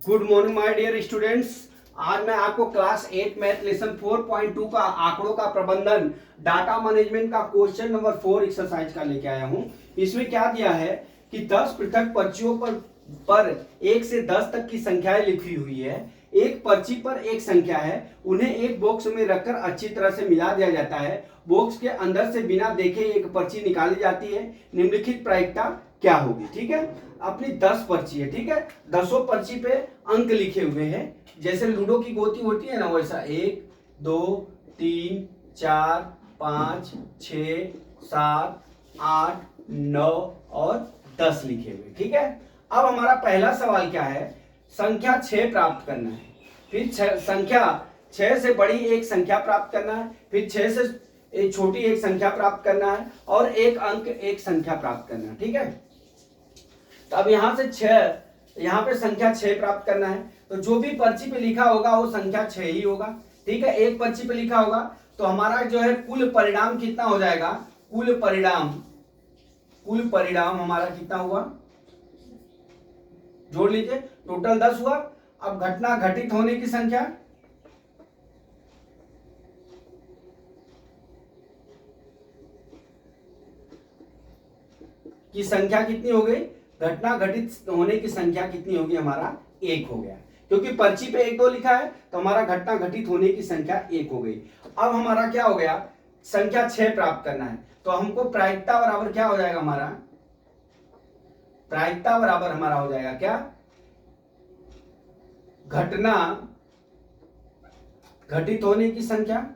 Good morning my dear students. आज मैं आपको क्लास 8 मैथ लेसन 4.2 का आंकड़ों का प्रबंधन डाटा मैनेजमेंट का क्वेश्चन नंबर 4 एक्सरसाइज का लेके आया हूं। इसमें क्या दिया है कि 10 पृथक पर्चियों पर 1 से 10 तक की संख्याएं लिखी हुई है। एक पर्ची पर एक संख्या है, उन्हें एक बॉक्स में रखकर अच्छी तरह से मिला दिया जाता है। बॉक्स के अंदर से बिना देखे एक पर्ची निकाली जाती है। निम्नलिखित प्रायिकता क्या होगी? ठीक है, अपनी 10 पर्ची है। ठीक है, 10 पर्ची पे अंक लिखे हुए हैं। जैसे लूडो की गोती होती है ना, वैसा 1 2 3 4 5 6 7 8 9 और 10 लिखे हुए। ठीक है, अब हमारा पहला सवाल क्या है? संख्या 6 प्राप्त करना है। फिर संख्या 6 से बड़ी एक संख्या प्राप्त करना है। फिर 6 से एक छोटी एक संख्या प्राप्त करना है और एक अंक एक संख्या प्राप्त करना है। ठीक है, तो अब यहां से 6, यहां पे संख्या 6 प्राप्त करना है, तो जो भी पर्ची पे लिखा होगा वो संख्या 6 ही होगा। ठीक है, एक पर्ची पे लिखा होगा तो हमारा जो है कुल परिणाम कितना हो जाएगा? कुल परिणाम हमारा कितना हुआ? जोड़ लीजिए, टोटल 10 हुआ। अब घटना घटित होने की संख्या कितनी हो गई? घटना घटित होने की संख्या कितनी होगी? हमारा 1 हो गया, क्योंकि पर्ची पे 1 2 लिखा है तो हमारा घटना घटित होने की संख्या 1 हो गई। अब हमारा क्या हो गया? संख्या 6 प्राप्त करना है, तो हमको प्रायिकता बराबर क्या हो जाएगा? हमारा प्रायिकता बराबर हमारा हो जाएगा क्या? घटना घटित होने की संख्या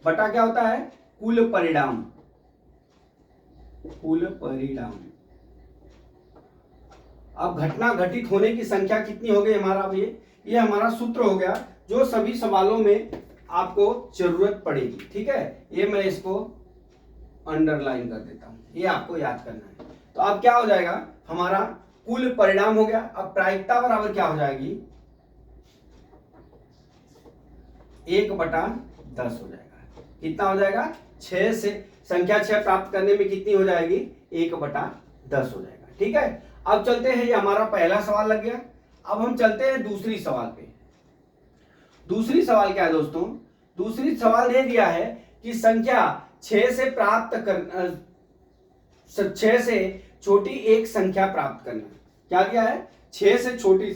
बटा क्या होता है? कुल परिणाम। अब घटना घटित होने की संख्या कितनी हो गई हमारा? अब ये हमारा सूत्र हो गया जो सभी सवालों में आपको जरूरत पड़ेगी। ठीक है, ये मैं इसको अंडरलाइन कर देता हूं, ये आपको याद करना है। तो अब क्या हो जाएगा? हमारा कुल परिणाम हो गया। अब प्रायिकता बराबर क्या हो जाएगी? 1/10 हो जाएगा। कितना हो जाएगा? 6 से संख्या 6 प्राप्त करने में कितनी हो जाएगी? 1/10 हो जाएगा। ठीक है, अब चलते हैं, ये हमारा पहला सवाल लग गया। अब हम चलते हैं दूसरी सवाल पे। दूसरी सवाल क्या है दोस्तों? दूसरी सवाल ये दिया है कि संख्या 6 से 6 से छोटी एक संख्या प्राप्त करना। क्या दिया है? 6 से छोटी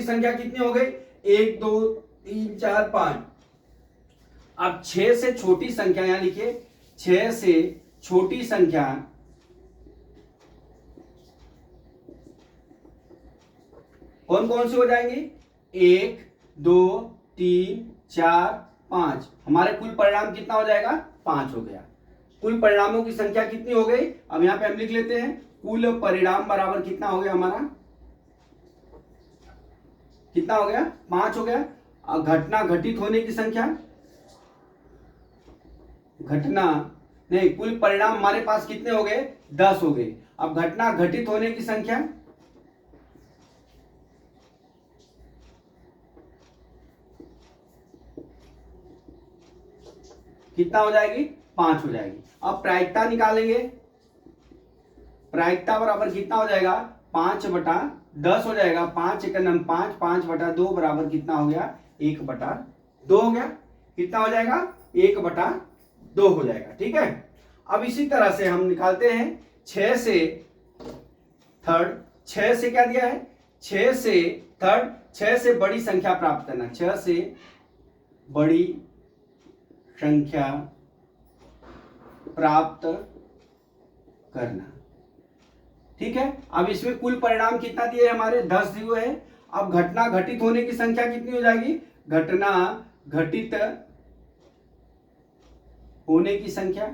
संख्या कितनी हो गई? 1 2 3 4 5। अब 6 से छोटी संख्या, यहां लिखिए, 6 से छोटी संख्या कौन कौन सी हो जाएंगी? 1 2 3 4 5। हमारे कुल परिणाम कितना हो जाएगा? 5 हो गया। कुल परिणामों की संख्या कितनी हो गई? अब यहां पे हम लिख लेते हैं, कुल परिणाम बराबर कितना हो गया हमारा? कितना हो गया? 5 हो गया। अब घटना घटित होने की संख्या, कुल परिणाम हमारे पास कितने हो गए? 10 हो गए। अब घटना घटित होने की संख्या कितना हो जाएगी? 5 हो जाएगी। अब प्रायिकता निकालेंगे। प्रायिकता बराबर कितना हो जाएगा? 5/10 हो जाएगा। 5 × 9 5, 5/2 बराबर कितना हो गया? 1/2 हो गया। कितना हो जाएगा? 1/2 हो जाएगा। ठीक है, अब इसी तरह से हम निकालते हैं 6 से थर्ड। 6 से क्या दिया है? 6 से थर्ड, 6 से बड़ी संख्या प्राप्त करना। 6 से बड़ी संख्या प्राप्त करना। ठीक है, अब इसमें कुल परिणाम कितना दिए हमारे? 10 दिए हैं। अब घटना घटित होने की संख्या कितनी हो जाएगी? घटना घटित होने की संख्या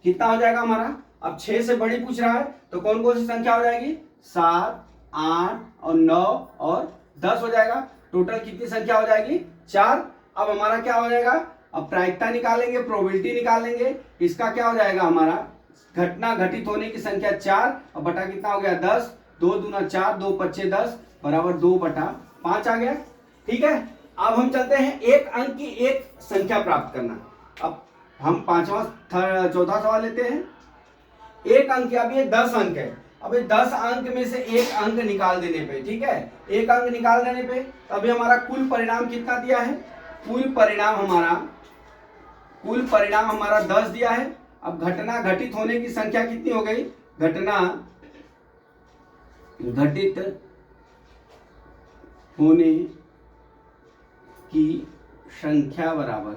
कितना हो जाएगा हमारा? अब 6 से बड़ी पूछ रहा है तो कौन कौन सी संख्या हो जाएगी? 7 8 और 9 और 10 हो जाएगा। टोटल कितनी संख्या हो जाएगी? 4। अब हमारा क्या हो जाएगा? अब प्रायिकता निकालेंगे, प्रोबेबिलिटी निकालेंगे। इसका क्या हो जाएगा हमारा? घटना घटित होने की संख्या 4 और बटा कितना हो गया? 10। 2 दूना 4, 2 पच्चे 10 बराबर 2/5 आ गया। ठीक है, अब हम चलते हैं एक अंक की एक संख्या प्राप्त करना। अब हम चौथा सवाल लेते हैं। एक अंक, अब ये 10 अंक है। अब ये 10 अंक में से एक अंक निकाल देने पे, ठीक है, एक अंक निकाल देने पे अभी हमारा कुल परिणाम कितना दिया है? कुल परिणाम हमारा 10 दिया है। अब घटना घटित होने की संख्या कितनी हो गई? घटना घटित होने की संख्या बराबर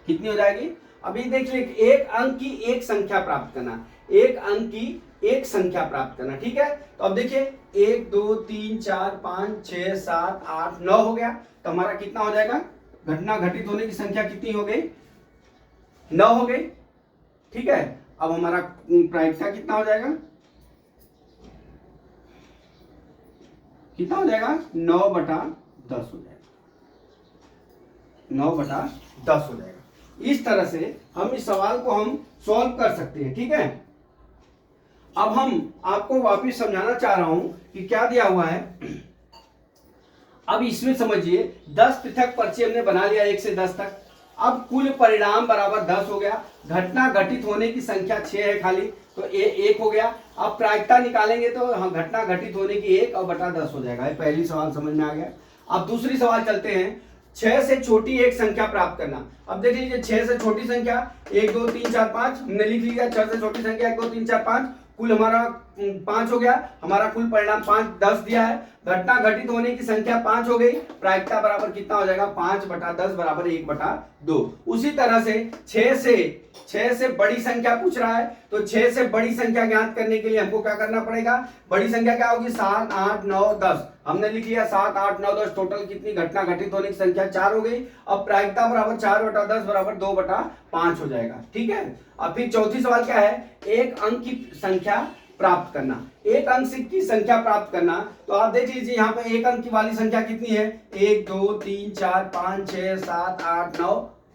कितनी हो जाएगी? अभी देख लीजिए, एक अंक की एक संख्या प्राप्त करना, एक अंक की एक संख्या प्राप्त करना, ठीक है। तो अब देखिए 1 2 3 4 5 6 7 8 9 हो गया। तो हमारा कितना हो जाएगा? घटना घटित होने की संख्या कितनी हो गई? 9 हो गई, ठीक है। अब हमारा प्रायिकता कितना हो जाएगा? कितना हो जाएगा? 9/10 हो जाएगा, 9/10 हो जाएगा। इस तरह से हम इस सवाल को हम सॉल्व कर सकते हैं, ठीक है। अब हम आपको वापस समझाना चाह रहा हूं कि क्या दिया हुआ है। अब इसमें समझिए 10 पृथक पर्चे हमने बना लिया 1 से 10 तक। अब कुल परिणाम बराबर 10 हो गया। घटना घटित होने की संख्या 6 है खाली, तो 1 हो गया। अब प्रायिकता निकालेंगे तो घटना घटित होने की 1/10 हो जाएगा। पहली सवाल समझ में आ गया। अब दूसरी सवाल चलते हैं। 6 से छोटी एक संख्या प्राप्त करना। अब देख लीजिए 6 से छोटी संख्या 1 2 3 4 5 हमने लिख लिया। 6 से छोटी संख्या 1 2 3 4 5, कुल हमारा 5 हो गया। हमारा कुल परिणाम 5 10 दिया है। घटना घटित होने की संख्या 5 हो गई। प्रायिकता बराबर कितना हो जाएगा? 5/10 बराबर 1/2। उसी तरह से 6 से बड़ी संख्या पूछ रहा है, तो 6 से बड़ी संख्या ज्ञात करने के लिए हमको क्या करना पड़ेगा? बड़ी संख्या क्या होगी? 7 8 9 10 हमने लिख लिया। 7 8 9 10 टोटल कितनी? घटना घटित होने की संख्या 4 हो गई। अब प्रायिकता बराबर 4/10 बराबर 2/5 हो जाएगा, ठीक है। अब फिर चौथी सवाल क्या है? एक अंक की संख्या प्राप्त करना। एक अंक की संख्या प्राप्त करना, तो आप देख लीजिए यहाँ पे एक अंक की वाली संख्या कितनी है? 1 2 3 4 5 6 7 8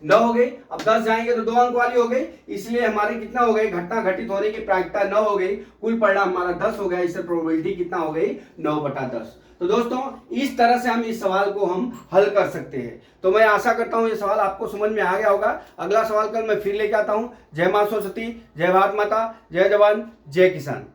9 हो गई। अब 10 जाएंगे तो 2 अंक वाली हो गई, इसलिए हमारे कितना हो गई? घटना घटित होने की प्रायिकता 9 हो गई। कुल परिणाम हमारा 10 हो गया। इससे प्रोबेबिलिटी कितना हो गई? 9/10। तो दोस्तों इस तरह से हम इस सवाल को हम हल कर सकते हैं। तो मैं आशा करता हूं ये सवाल आपको समझ में आ गया होगा। अगला सवाल कल मैं फिर लेके आता हूं। जय मां सरस्वती, जय भारत माता, जय जवान, जय किसान।